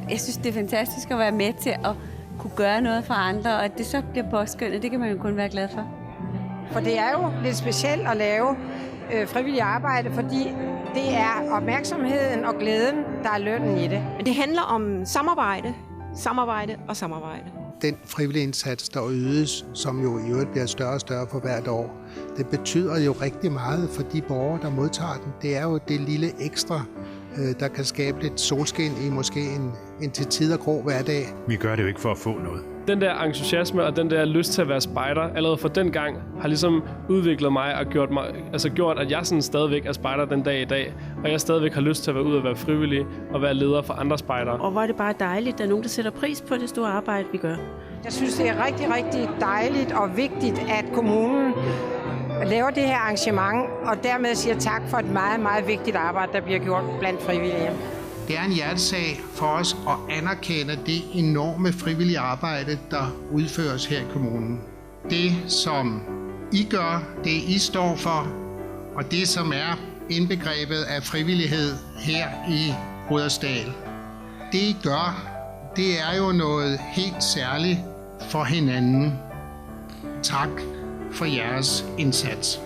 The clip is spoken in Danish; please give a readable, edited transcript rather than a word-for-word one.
Jeg synes, det er fantastisk at være med til at kunne gøre noget for andre, og at det så bliver påskønnet, det kan man jo kun være glad for. For det er jo lidt specielt at lave frivillig arbejde, fordi det er opmærksomheden og glæden, der er lønnen i det. Men det handler om samarbejde, samarbejde og samarbejde. Den frivillige indsats, der ydes, som jo i øvrigt bliver større og større for hvert år, det betyder jo rigtig meget for de borgere, der modtager den. Det er jo det lille ekstra, der kan skabe lidt solskin i måske en til tider grå hverdag. Vi gør det jo ikke for at få noget. Den der entusiasme og den der lyst til at være spejder, allerede fra den gang, har ligesom udviklet mig og gjort, at jeg sådan stadigvæk er spejder den dag i dag. Og jeg stadigvæk har lyst til at være ude og være frivillig og være leder for andre spejdere. Og hvor er det bare dejligt, at der er nogen, der sætter pris på det store arbejde, vi gør. Jeg synes, det er rigtig, rigtig dejligt og vigtigt, at kommunen laver det her arrangement, og dermed siger tak for et meget, meget vigtigt arbejde, der bliver gjort blandt frivillige. Det er en hjertesag for os at anerkende det enorme frivillige arbejde, der udføres her i kommunen. Det, som I gør, det I står for, og det, som er indbegrebet af frivillighed her i Rudersdal. Det, I gør, det er jo noget helt særligt for hinanden. Tak for jeres indsats.